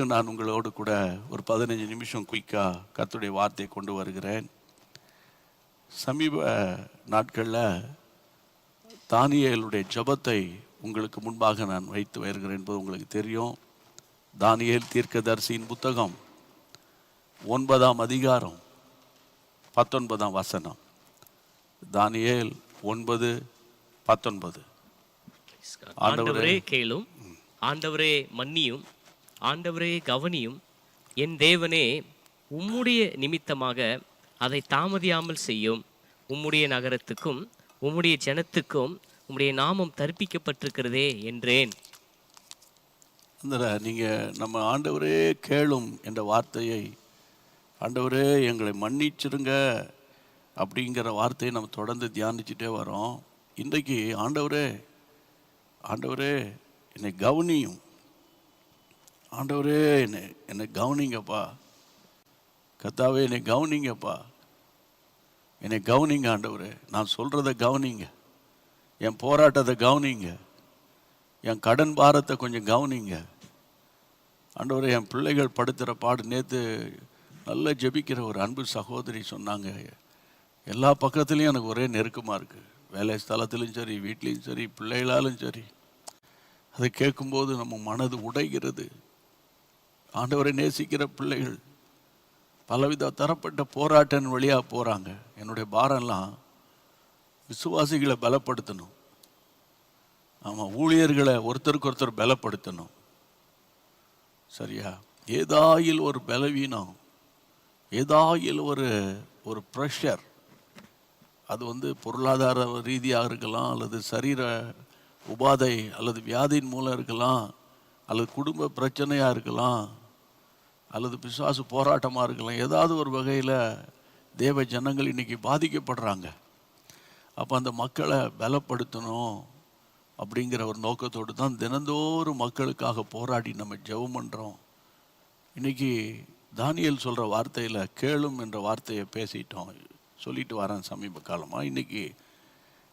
இன்றைக்கும் நான் உங்களோடு கூட ஒரு 15 நிமிஷம் குயிக்காக கர்த்தருடைய வார்த்தையை கொண்டு வருகிறேன். சமீப நாட்களில் தானியேலுடைய ஜெபத்தை உங்களுக்கு முன்பாக நான் வைத்து வருகிறேன் என்பது உங்களுக்கு தெரியும். தானியேல் தீர்க்கதரிசியின் புத்தகம் 9ஆம் அதிகாரம் 19ஆம் வசனம். தானியேல் 9:19. ஆண்டவரே கேளும், ஆண்டவரே மன்னியும், ஆண்டவரே கவனியும், என் தேவனே உம்முடைய நிமித்தமாக அதை தாமதியாமல் செய்யும். உம்முடைய நகரத்துக்கும் உம்முடைய ஜனத்துக்கும் உம்முடைய நாமம் தரிப்பிக்கப்பட்டிருக்கிறதே என்றேன். நீங்கள் நம்ம ஆண்டவரே கேளும் என்ற வார்த்தையை, ஆண்டவரே எங்களை மன்னிச்சிருங்க அப்படிங்கிற வார்த்தையை நம்ம தொடர்ந்து தியானிச்சுட்டே வரோம். இன்றைக்கு ஆண்டவரே ஆண்டவரே என்னை கவனியும், ஆண்டவரே என்னை கவனிங்கப்பா, கர்த்தாவே என்னை கவனிங்கப்பா, என்னை கவனிங்க ஆண்டவரே, நான் சொல்கிறத கவனிங்க, என் போராட்டத்தை கவனிங்க, என் கடன் பாரத்தை கொஞ்சம் கவனிங்க ஆண்டவரே. என் பிள்ளைகள் படுத்துகிற பாடு, நேற்று நல்லா ஜெபிக்கிற ஒரு அன்பு சகோதரி சொன்னாங்க, எல்லா பக்கத்துலேயும் எனக்கு ஒரே நெருக்கமாக இருக்குது, வேலை ஸ்தலத்திலும் சரி, வீட்லேயும் சரி, பிள்ளைகளாலும் சரி. அதை கேட்கும்போது நம்ம மனது உடைகிறது. ஆண்டவரை நேசிக்கிற பிள்ளைகள் பலவித தரப்பட்ட போராட்டம் வழியாக போகிறாங்க. என்னுடைய பாரம்லாம் விசுவாசிகளை பலப்படுத்தணும். ஆமாம், ஊழியர்களை ஒருத்தருக்கு ஒருத்தர் பலப்படுத்தணும். சரியா? ஏதாயில் ஒரு பலவீனம், ஏதாயில் ஒரு ப்ரெஷர், அது பொருளாதார ரீதியாக இருக்கலாம், அல்லது சரீர உபாதை அல்லது வியாதியின் மூலம் இருக்கலாம், அல்லது குடும்ப பிரச்சனையாக இருக்கலாம், அல்லது பிசாசு போராட்டமாக இருக்கலாம். ஏதாவது ஒரு வகையில் தேவ ஜனங்கள் இன்றைக்கி பாதிக்கப்படுறாங்க. அப்போ அந்த மக்களை பலப்படுத்தணும் அப்படிங்கிற ஒரு நோக்கத்தோடு தான் தினந்தோறும் மக்களுக்காக போராடி நம்ம ஜெபம் பண்ணுறோம். இன்றைக்கி தானியேல் சொல்கிற வார்த்தையில் கேளும் என்ற வார்த்தையை பேசிட்டோம், சொல்லிட்டு வரேன் சமீப காலமாக. இன்றைக்கி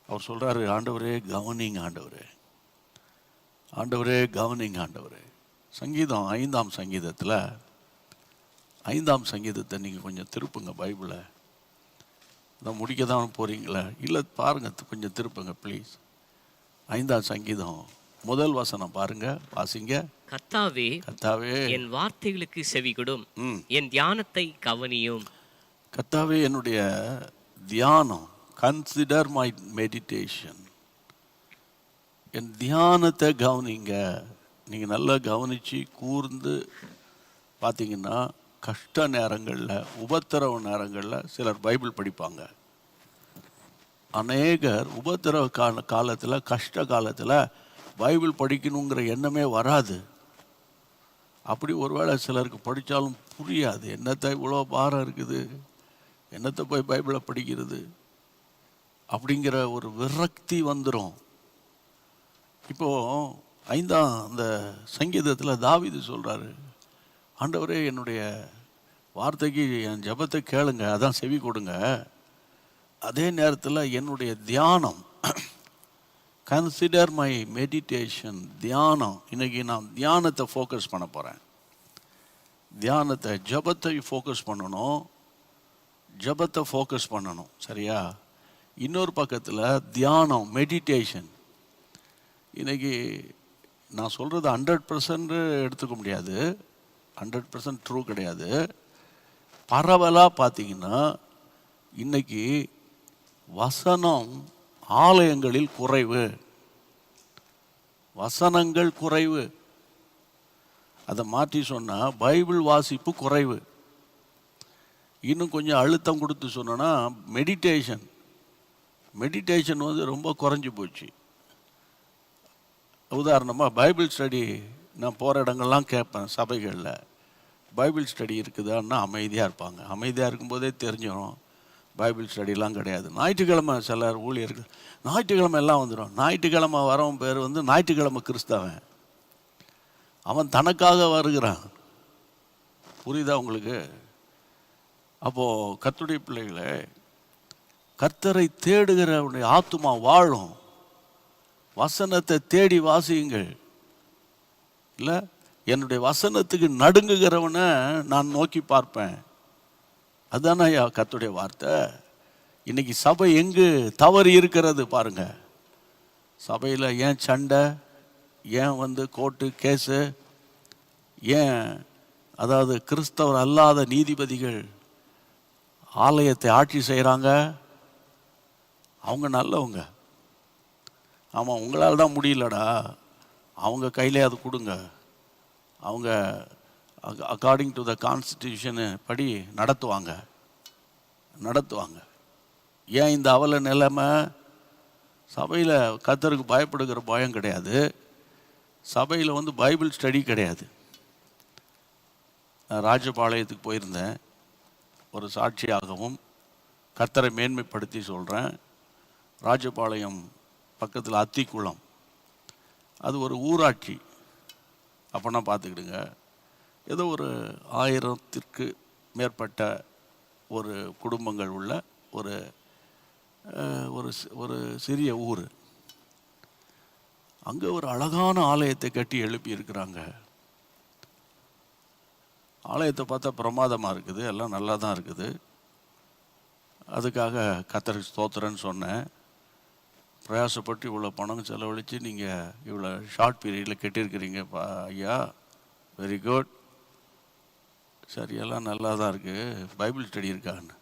அவர் சொல்கிறாரு, ஆண்டவரே கவனிங்க, ஆண்டவரே ஆண்டவரே கவனிங்க ஆண்டவரே. சங்கீதம் 5ஆம் சங்கீதத்தில் 5ஆம் சங்கீதத்தை நீங்கள் கொஞ்சம் திருப்புங்க பைபிளை. அதான் முடிக்க தான் போகிறீங்களா? இல்லை பாருங்கள், கொஞ்சம் திருப்புங்க ப்ளீஸ். 5ஆம் சங்கீதம் முதல் வசனம் பாருங்க, வாசிங்க. கர்த்தாவே கர்த்தாவே என் வார்த்தைகளுக்கு செவிகொடும், என் தியானத்தை கவனியும். கர்த்தாவே என்னுடைய தியானம், கன்சிடர் மை மெடிடேஷன், என் தியானத்தை கவனிங்க. நீங்கள் நல்லா கவனித்து கூர்ந்து பார்த்தீங்கன்னா, கஷ்ட நேரங்களில், உபத்திரவ நேரங்களில் சிலர் பைபிள் படிப்பாங்க. அநேகர் உபத்திரவ காலத்தில், கஷ்ட காலத்தில் பைபிள் படிக்கணுங்கிற எண்ணமே வராது. அப்படி ஒருவேளை சிலருக்கு படித்தாலும் புரியாது. என்னத்தை இவ்வளோ பாரம் இருக்குது, என்னத்தை போய் பைபிளை படிக்கிறது அப்படிங்கிற ஒரு விரக்தி வந்துடும். இப்போது 5ஆம் அந்த சங்கீதத்தில் தாவீது சொல்கிறாரு, ஆண்டவரே என்னுடைய வார்த்தைக்கு, என் ஜெபத்தை கேளுங்க, அதான் செவி கொடுங்க. அதே நேரத்தில் என்னுடைய தியானம், கன்சிடர் மை மெடிடேஷன், தியானம். இன்றைக்கி நான் தியானத்தை ஃபோக்கஸ் பண்ண போகிறேன். தியானத்தை, ஜெபத்தை ஃபோக்கஸ் பண்ணணும், ஜெபத்தை ஃபோக்கஸ் பண்ணணும். சரியா? இன்னொரு பக்கத்தில் தியானம், மெடிடேஷன். இன்றைக்கி நான் சொல்கிறது 100% எடுத்துக்க முடியாது, 100% ட்ரூ கிடையாது. பரவலாக பார்த்தீங்கன்னா இன்றைக்கி வசனம் ஆலயங்களில் குறைவு, வசனங்கள் குறைவு. அதை மாற்றி சொன்னால் பைபிள் வாசிப்பு குறைவு. இன்னும் கொஞ்சம் அழுத்தம் கொடுத்து சொன்னோன்னா மெடிடேஷன் ரொம்ப குறைஞ்சி போச்சு. உதாரணமாக பைபிள் ஸ்டடி, நான் போகிற இடங்கள்லாம் கேட்பேன், சபைகளில் பைபிள் ஸ்டடி இருக்குதான்னா அமைதியாக இருப்பாங்க. அமைதியாக இருக்கும்போதே தெரிஞ்சிடும் பைபிள் ஸ்டடிலாம் கிடையாது. ஞாயிற்றுக்கிழமை சிலர் ஊழியர்கள் ஞாயிற்றுக்கிழமை எல்லாம் வந்துடும். ஞாயிற்றுக்கிழமை வரவன் பேர் ஞாயிற்றுக்கிழமை கிறிஸ்தவன். அவன் தனக்காக வருகிறான். புரியுதா உங்களுக்கு? அப்போது கர்த்தருடைய பிள்ளைகளே, கர்த்தரை தேடுகிறவனுடைய ஆத்துமா வாழும். வசனத்தை தேடி வாசியுங்கள். இல்லை என்னுடைய வசனத்துக்கு நடுங்குகிறவனை நான் நோக்கி பார்ப்பேன். அதுதானே கர்த்தருடைய வார்த்தை. இன்னைக்கு சபை எங்கு தவறு இருக்கிறது பாருங்க. சபையில் ஏன் சண்டை, ஏன் கோர்ட்டு கேஸு, ஏன் அதாவது கிறிஸ்தவர் அல்லாத நீதிபதிகள் ஆலயத்தை ஆட்சி செய்கிறாங்க? அவங்க நல்லவங்க. ஆமாம், உங்களால் தான் முடியலடா, அவங்க கையிலே அது கொடுங்க. அவங்க அக்கார்டிங் டு த கான்ஸ்டிடியூஷனு படி நடத்துவாங்க. ஏன் இந்த அவல நிலைமை? சபையில் கர்த்தருக்கு பயப்படுகிற பயம் கிடையாது. சபையில் பைபிள் ஸ்டடி கிடையாது. நான் ராஜபாளையத்துக்கு போயிருந்தேன். ஒரு சாட்சியாகவும் கர்த்தரை மேன்மைப்படுத்தி சொல்கிறேன். ராஜபாளையம் பக்கத்தில் அத்திக்குளம், அது ஒரு ஊராட்சி. அப்போனா பார்த்துக்கிடுங்க, ஏதோ ஒரு 1000த்திற்கு மேற்பட்ட ஒரு குடும்பங்கள் உள்ள ஒரு ஒரு சிறிய ஊர். அங்கே ஒரு அழகான ஆலயத்தை கட்டி எழுப்பி இருக்கிறாங்க. ஆலயத்தை பார்த்தா பிரமாதமாக இருக்குது, எல்லாம் நல்லா தான் இருக்குது. அதுக்காக கர்த்தருக்கு ஸ்தோத்திரன்னு சொன்னேன். பிரயாசப்பட்டு இவ்வளோ பணம் செலவழித்து நீங்கள் இவ்வளோ ஷார்ட் பீரியடில் கட்டியிருக்கிறீங்கப்பா ஐயா, வெரி குட். சரி, எல்லாம் நல்லா தான் இருக்குது. பைபிள் ஸ்டடி இருக்கான்னு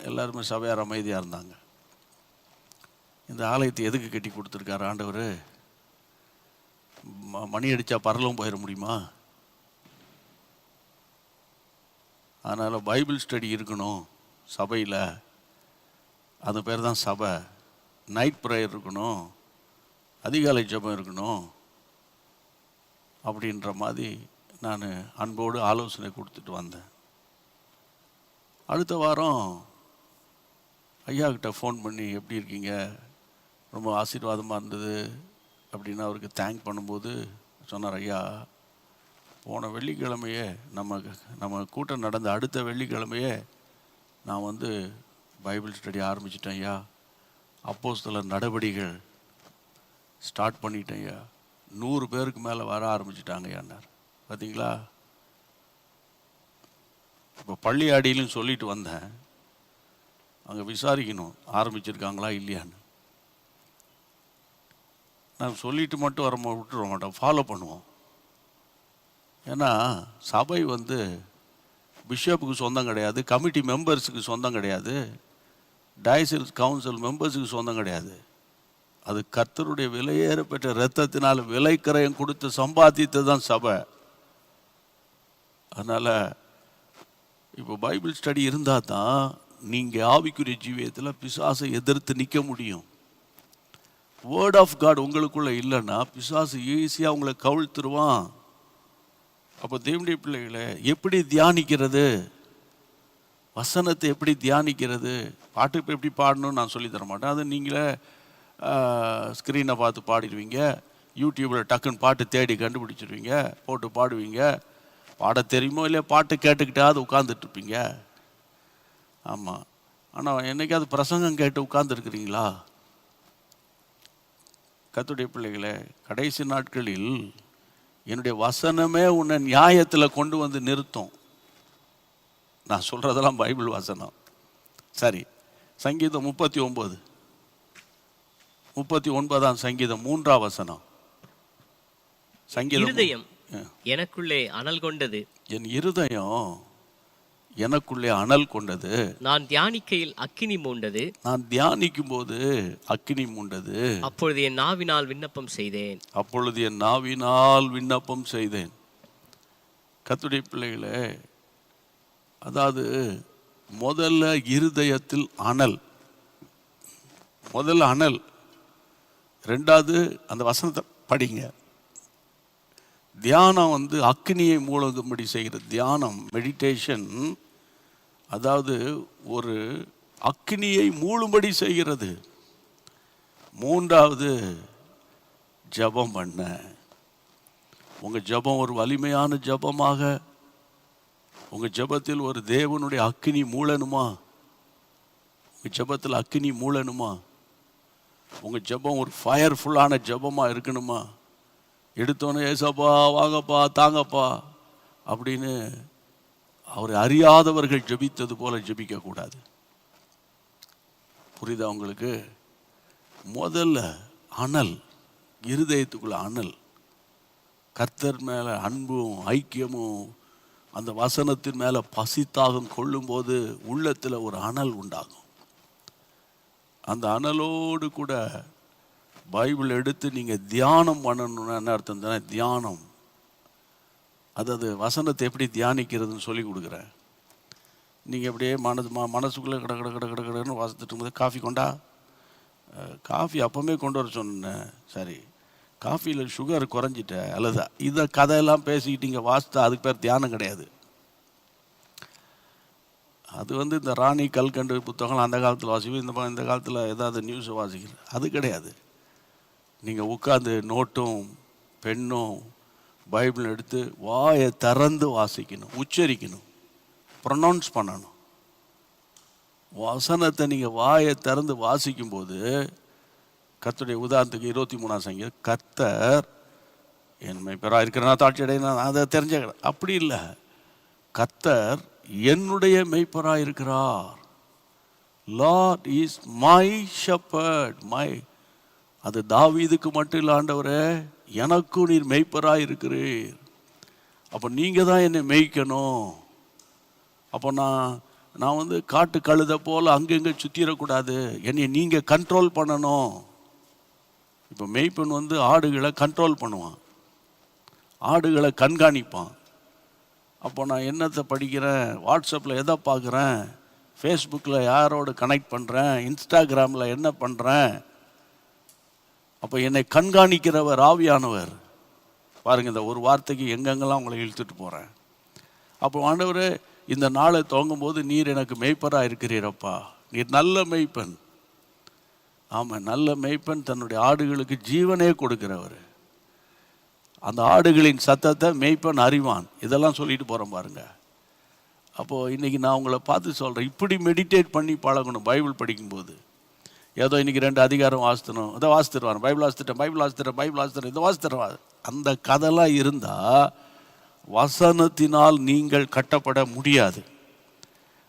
எல்லாருமே சபையார் அமைதியாக இருந்தாங்க. இந்த ஆலயத்தை எதுக்கு கட்டி கொடுத்துருக்காரு ஆண்டவர்? மணி அடித்தா பரலவும் போயிட முடியுமா? அதனால் பைபிள் ஸ்டடி இருக்கணும் சபையில். அது பேர் தான் சபை. நைட் ப்ரேயர் இருக்கணும், அதிகாலை ஜெபம் இருக்கணும் அப்படின்ற மாதிரி நான் அன்போடு ஆலோசனை கொடுத்துட்டு வந்தேன். அடுத்த வாரம் ஐயாக்கிட்ட ஃபோன் பண்ணி எப்படி இருக்கீங்க, ரொம்ப ஆசீர்வாதமாக இருந்தது அப்படின்னு அவருக்கு தேங்க் பண்ணும்போது சொன்னார், ஐயா போன வெள்ளிக்கிழமையே நம்ம கூட்டம் நடந்த அடுத்த வெள்ளிக்கிழமையே நான் பைபிள் ஸ்டடி ஆரம்பிச்சிட்டேன் ஐயா. அப்போஸ்தலர் நடவடிக்கைகள் ஸ்டார்ட் பண்ணிட்டேன் ஐயா. 100 பேருக்கு மேலே வர ஆரம்பிச்சிட்டாங்க ஐயான்னார். பார்த்தீங்களா? இப்போ பள்ளியாடியிலும் சொல்லிட்டு வந்தேன், அங்கே விசாரிக்கணும் ஆரம்பிச்சிருக்காங்களா இல்லையான்னு. நான் சொல்லிட்டு மட்டும் விட்டுற மாட்டோம், ஃபாலோ பண்ணுவோம். ஏன்னா சபை பிஷப்புக்கு சொந்தம் கிடையாது, கமிட்டி மெம்பர்ஸுக்கு சொந்தம் கிடையாது, டயசிஸ் கவுன்சில் மெம்பர்ஸுக்கு சொந்தம் கிடையாது. அது கர்த்தருடைய விலையேற பெற்ற இரத்தத்தினால் விலைக்கரையம் கொடுத்து சம்பாதித்தது தான் சபை. அதனால் இப்போ பைபிள் ஸ்டடி இருந்தால் தான் நீங்கள் ஆவிக்குரிய ஜீவியத்தில் பிசாசை எதிர்த்து நிற்க முடியும். வேர்ட் ஆஃப் காட் உங்களுக்குள்ளே இல்லைன்னா பிசாசு ஈஸியாக உங்களை கவிழ்த்துருவான். அப்போ தேவனுடைய பிள்ளைகளை எப்படி தியானிக்கிறது, வசனத்தை எப்படி தியானிக்கிறது? பாட்டு இப்போ எப்படி பாடணும்னு நான் சொல்லித்தர மாட்டேன். அது நீங்களே ஸ்க்ரீனை பார்த்து பாடிடுவீங்க, யூடியூப்பில் டக்குன்னு பாட்டு தேடி கண்டுபிடிச்சிடுவீங்க, போட்டு பாடுவீங்க. பாட தெரியுமோ இல்லையா, பாட்டு கேட்டுக்கிட்டாவது உட்காந்துட்ருப்பீங்க. ஆமாம், ஆனால் என்னைக்காவது பிரசங்கம் கேட்டு உட்கார்ந்துருக்கிறீங்களா? கர்த்தருடைய பிள்ளைகளே, கடைசி நாட்களில் என்னுடைய வசனமே உன்னை நியாயத்தில் கொண்டு வந்து நிறுத்தும். நான் சொல்கிறதெல்லாம் பைபிள் வசனம். சரி, சங்கீதம் 39 சங்கீதம் 3ஆம் வசனம். சங்கீதம், இருதயம் எனக்குள்ளே அனல் கொண்டது, என் இருதயம் எனக்குள்ளே அனல் கொண்டது, நான் தியானிக்கையில் அக்கினி மூண்டது, நான் தியானிக்கும் போது அக்கினி மூண்டது, அப்பொழுது என் நாவினால் விண்ணப்பம் செய்தேன். கர்த்தருடைய பிள்ளைகளே, அதாவது முதல்ல இருதயத்தில் அனல், ரெண்டாவது அந்த வசனத்தை படிங்க. தியானம் அக்னியை மூழ்கும்படி செய்கிற தியானம், மெடிடேஷன், அதாவது ஒரு அக்னியை மூழும்படி செய்கிறது. மூன்றாவது ஜபம் பண்ண. உங்கள் ஜபம் ஒரு வலிமையான ஜபமாக, உங்கள் ஜபத்தில் ஒரு தேவனுடைய அக்னி மூழணுமா? உங்கள் ஜபத்தில் அக்னி மூழணுமா? உங்கள் ஜபம் ஒரு ஃபயர்ஃபுல்லான ஜபமாக இருக்கணுமா? எடுத்தோன்னே ஏசப்பா வாங்கப்பா தாங்கப்பா அப்படின்னு அவரை அறியாதவர்கள் ஜெபித்தது போல ஜெபிக்கக்கூடாது. புரியுதா உங்களுக்கு? முதல்ல அனல், இருதயத்துக்குள்ள அனல், கர்த்தர் மேலே அன்பும் ஐக்கியமும் அந்த வசனத்தின் மேலே பசித்தாகம் கொள்ளும்போது உள்ளத்தில் ஒரு அனல் உண்டாகும். அந்த அனலோடு கூட பைபிள் எடுத்து நீங்கள் தியானம் பண்ணணும்னு என்ன அர்த்தம் தானே? தியானம், அதாவது வசனத்தை எப்படி தியானிக்கிறதுன்னு சொல்லி கொடுக்குறேன். நீங்கள் அப்படியே மனசுக்குள்ளே கட கட கட கட கடன்னு வாசித்துட்டு இருக்கும்போது காஃபி கொண்டா, காஃபி அப்போவே கொண்டு வர சொன்னேன், சரி காஃபியில் சுகர் குறைஞ்சிட்ட அல்லது இதை கதையெல்லாம் பேசிக்கிட்டீங்க வாசித்தா அதுக்கு பேர் தியானம் கிடையாது. அது இந்த ராணி கல்கண்டு புத்தகம் அந்த காலத்தில் வாசிப்போம், இந்த காலத்தில் ஏதாவது நியூஸை வாசிக்கிறது அது கிடையாது. நீங்கள் உட்காந்து நோட்டும் பெண்ணும் பைபிள் எடுத்து வாயை திறந்து வாசிக்கணும், உச்சரிக்கணும், ப்ரொனவுன்ஸ் பண்ணணும். வசனத்தை நீங்கள் வாயை திறந்து வாசிக்கும்போது கர்த்தருடைய உதாரணத்துக்கு 23ஆம் சங்கீதம், கர்த்தர் என் மேய்ப்பராக இருக்கிறனா தாட்சி அடையினா அதை தெரிஞ்ச, அப்படி இல்லை, கர்த்தர் என்னுடைய மேய்ப்பராக இருக்கிறார். Lord is my shepherd. அது தாவீதுக்கு மட்டும் இல்லை, ஆண்டவரே எனக்கும் நீர் மேய்ப்பராக இருக்கிறீர். அப்போ நீங்கள் தான் என்னை மேய்க்கணும். அப்போ நான் காட்டு கழுதை போல் அங்கெங்கே சுற்றிடக்கூடாது, என்னை நீங்கள் கண்ட்ரோல் பண்ணணும். இப்போ மேய்ப்பன் ஆடுகளை கண்ட்ரோல் பண்ணுவான், ஆடுகளை கண்காணிப்பான். அப்போ நான் என்னத்தை படிக்கிறேன், வாட்ஸ்அப்பில் எதை பார்க்குறேன், ஃபேஸ்புக்கில் யாரோடு கனெக்ட் பண்ணுறேன், இன்ஸ்டாகிராமில் என்ன பண்ணுறேன். அப்போ என்னை கண்காணிக்கிறவர் ஆவியானவர். பாருங்கள், இந்த ஒரு வார்த்தைக்கு எங்கெங்கெல்லாம் உங்களை இழுத்துட்டு போகிறேன். அப்போ ஆண்டவரே இந்த நாளை துவங்கும்போது நீர் எனக்கு மேய்ப்பராக இருக்கிறீரப்பா, நீர் நல்ல மேய்ப்பன். ஆமாம், நல்ல மேய்ப்பன் தன்னுடைய ஆடுகளுக்கு ஜீவனே கொடுக்கிறவர். அந்த ஆடுகளின் சத்தத்தை மேய்ப்பன் அறிவான். இதெல்லாம் சொல்லிட்டு போகிறேன் பாருங்க. அப்போது இன்றைக்கி நான் உங்களை பார்த்து சொல்கிறேன், இப்படி மெடிடேட் பண்ணி பழகணும். பைபிள் படிக்கும்போது ஏதோ இன்றைக்கி 2 அதிகாரம் வாசித்தணும், இதை வாசித்துருவான், பைபிள் வாசித்துறேன், இதை வாசித்துருவான். அந்த கதைலாம் இருந்தால் வசனத்தினால் நீங்கள் கட்டப்பட முடியாது.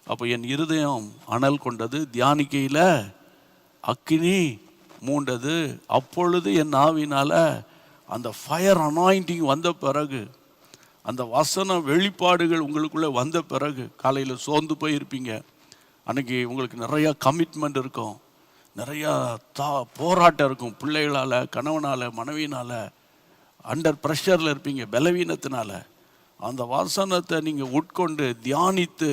அப்போ என் இருதயம் அனல் கொண்டது, தியானிக்கையில் அக்கினி மூண்டது. அப்பொழுது என் ஆவினால் அந்த ஃபயர் அனாயிண்டிங் வந்த பிறகு, அந்த வசன வெளிப்பாடுகள் உங்களுக்குள்ளே வந்த பிறகு, காலையில் சோர்ந்து போயிருப்பீங்க, அன்றைக்கி உங்களுக்கு நிறையா கமிட்மெண்ட் இருக்கும், நிறையா போராட்டம் இருக்கும், பிள்ளைகளால், கணவனால், மனைவினால், அண்டர் ப்ரெஷரில் இருப்பீங்க, பலவீனத்தினால். அந்த வசனத்தை நீங்கள் உட்கொண்டு தியானித்து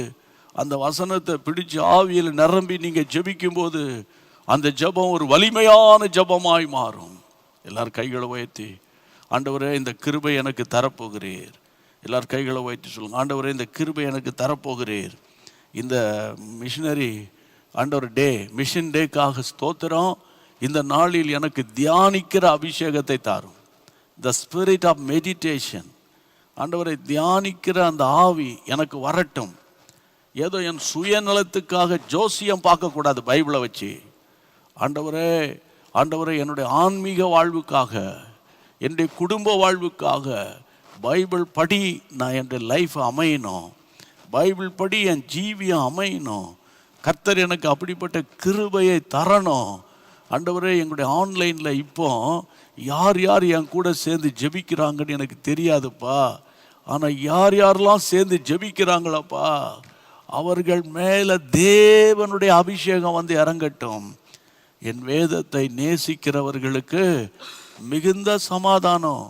அந்த வசனத்தை பிடிச்சு ஆவியில் நிரம்பி நீங்கள் ஜெபிக்கும்போது அந்த ஜெபம் ஒரு வலிமையான ஜெபமாய் மாறும். எல்லார் கைகளை உயர்த்தி, ஆண்டவரே இந்த கிருபை எனக்கு தரப்போகிறீர். எல்லார் கைகளை உயர்த்தி சொல்லுங்க, ஆண்டவரே இந்த கிருபை எனக்கு தரப்போகிறீர். இந்த மிஷினரி ஆண்டவர் டே, மிஷன் டேக்காக ஸ்தோத்திரம். இந்த நாளில் எனக்கு தியானிக்கிற அபிஷேகத்தை தாரும். The spirit of meditation. ஆண்டவரை தியானிக்கிற அந்த ஆவி எனக்கு வரட்டும். ஏதோ என் சுயநலத்துக்காக ஜோசியம் பார்க்கக்கூடாது பைபிளை வச்சு. ஆண்டவரே, ஆண்டவரே என்னுடைய ஆன்மீக வாழ்வுக்காக, என்னுடைய குடும்ப வாழ்வுக்காக பைபிள் படி நான் என்னுடைய லைஃப் அமையணும், பைபிள் படி என் ஜீவியம் அமையணும். கர்த்தர் எனக்கு அப்படிப்பட்ட கிருபையை தரணும். ஆண்டவரே, எங்களுடைய ஆன்லைனில் இப்போ யார் யார் என் கூட சேர்ந்து ஜெபிக்கிறாங்கன்னு எனக்கு தெரியாதுப்பா, ஆனால் யார் யாரெல்லாம் சேர்ந்து ஜெபிக்கிறாங்களப்பா, அவர்கள் மேலே தேவனுடைய அபிஷேகம் இறங்கட்டும். என் வேதத்தை நேசிக்கிறவர்களுக்கு மிகுந்த சமாதானம்.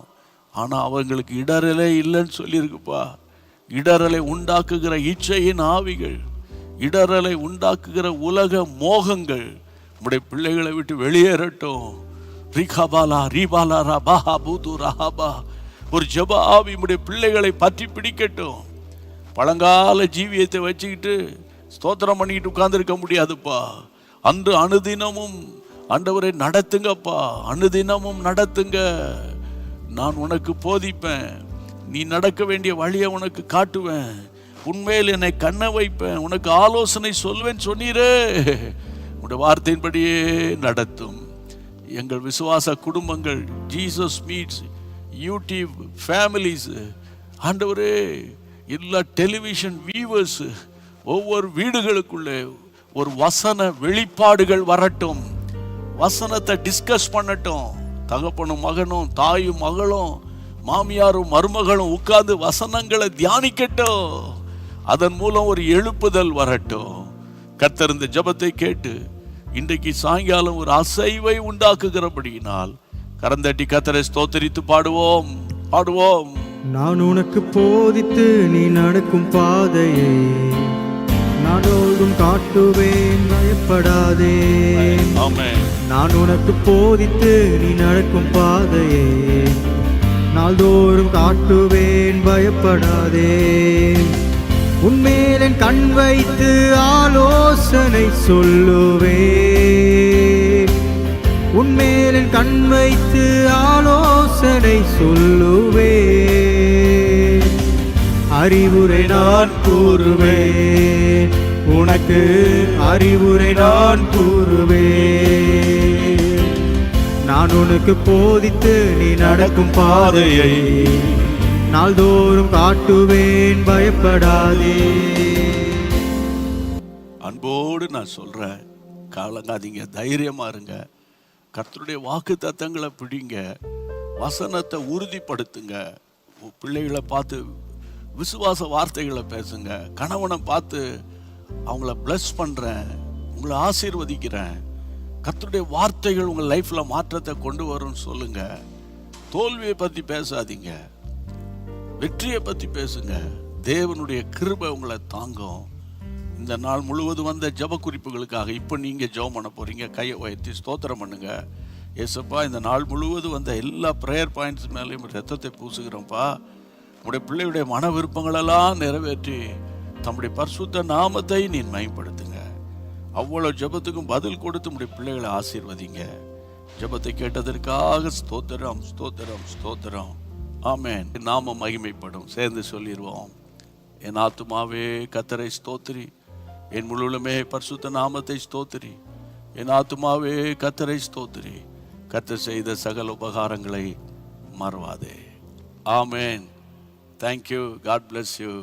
ஆனால் அவங்களுக்கு இடரலே இல்லைன்னு சொல்லியிருக்குப்பா. இடரலை உண்டாக்குகிற இச்சையின் ஆவிகள், இடரலை உண்டாக்குகிற உலக மோகங்கள் நம்முடைய பிள்ளைகளை விட்டு வெளியேறட்டும். ரிகாபாலா ரீபாலா ரபாஹா பூது ரஹாபா. ஒரு ஜெப ஆவி நம்முடைய பிள்ளைகளை பற்றி பிடிக்கட்டும். பழங்கால ஜீவியத்தை வச்சுக்கிட்டு ஸ்தோத்திரம் பண்ணிக்கிட்டு உட்கார்ந்துருக்க முடியாதுப்பா. அன்று அனுதினமும் ஆண்டவரை நடத்துங்கப்பா, அனுதினமும் நடத்துங்க. நான் உனக்கு போதிப்பேன், நீ நடக்க வேண்டிய வழியை உனக்கு காட்டுவேன், உண்மையில் என்னை கண்ண வைப்பேன், உனக்கு ஆலோசனை சொல்வேன் சொன்னீரே. உடைய வார்த்தையின்படியே நடத்தும். எங்கள் விசுவாச குடும்பங்கள் ஜீசஸ் மீட்ஸ் யூடியூப் ஃபேமிலிஸ், ஆண்டவரே எல்லா டெலிவிஷன் வியூவர்ஸ், ஒவ்வொரு வீடுகளுக்குள்ளே ஒரு வசன வெளிப்பாடுகள் வரட்டும், வசனத்தை டிஸ்கஸ் பண்ணட்டும். தகப்பனும் மகனும், தாயும் மகளும், மாமியாரும் மருமகளும் உட்கார்ந்து வசனங்களை தியானிக்கட்டும். அதன் மூலம் ஒரு எழுப்புதல் வரட்டும். கர்த்தர் இந்த ஜெபத்தை கேட்டு இன்றைக்கு சாயங்காலம் ஒரு அசைவை உண்டாக்குகிறபடியினால் கரந்தட்டி கர்த்தரை ஸ்தோத்திரித்து பாடுவோம். நான் உனக்கு போதித்து நீ நடக்கும் பாதையை நாடோடும் காட்டுவேன், பயப்படாதே. ஆமென். நான் உனக்கு போதித்து நீ நடக்கும் பாதையை நாள்தோறும் காட்டுவேன், பயப்படாதே. உன்மேல் என் கண் வைத்து ஆலோசனை சொல்லுவேன், உன்மேல் என் கண் வைத்து ஆலோசனை சொல்லுவேன். அறிவுரை நான் கூறுவேன், உனக்கு அறிவுரை நான் கூறுவேன். நான் உனக்கு போதித்து நீ நடக்கும் பாதையை நாள்தோறும் காட்டுவேன், பயப்படாதே. அன்போடு நான் சொல்றேன், கலங்காதீங்க, தைரியமா இருங்க. கர்த்தருடைய வாக்கு தத்தங்களை பிடிங்க, வசனத்தை உறுதிப்படுத்துங்க. பிள்ளைகளை பார்த்து விசுவாச வார்த்தைகளை பேசுங்க. கணவனை பார்த்து அவங்கள பிளஸ் பண்றேன், உங்களை ஆசீர்வதிக்கிறேன், கர்த்தருடைய வார்த்தைகள் உங்கள் லைஃப்ல மாற்றத்தை கொண்டு வரும்னு சொல்லுங்க. தோல்வியை பத்தி பேசாதீங்க, வெற்றியை பத்தி பேசுங்க. தேவனுடைய கிருபை உங்களை தாங்கும். இந்த நாள் முழுவதும் வந்த ஜெப குறிப்புகளுக்காக இப்போ நீங்க ஜெபம் பண்ண போறீங்க. கையை உயர்த்தி ஸ்தோத்திரம் பண்ணுங்க. ஏசப்பா, இந்த நாள் முழுவதும் வந்த எல்லா ப்ரேயர் பாயிண்ட்ஸ் மேலேயும் ரத்தத்தை பூசுகிறோம்ப்பா. உங்களுடைய பிள்ளையுடைய மன விருப்பங்களெல்லாம் நிறைவேற்றி தம்முடைய பரிசுத்த நாமத்தை நீ மகிமைப்படுத்துங்க. அவ்வளோ ஜெபத்துக்கும் பதில் கொடுத்து உங்களுடைய பிள்ளைகளை ஆசீர்வதிங்க. ஜெபத்தை கேட்டதற்காக ஸ்தோத்திரம், ஸ்தோத்திரம், ஸ்தோத்திரம். ஆமென். நாம மகிமைப்படும். சேர்ந்து சொல்லிடுவோம். என் ஆத்துமாவே கர்த்தரை ஸ்தோத்திரி, என் முழுவதுமே பரிசுத்த நாமத்தை ஸ்தோத்திரி. என் ஆத்துமாவே கர்த்தரை ஸ்தோத்திரி, கர்த்தர் செய்த சகல உபகாரங்களை மறவாதே. ஆமென். Thank you. God bless you.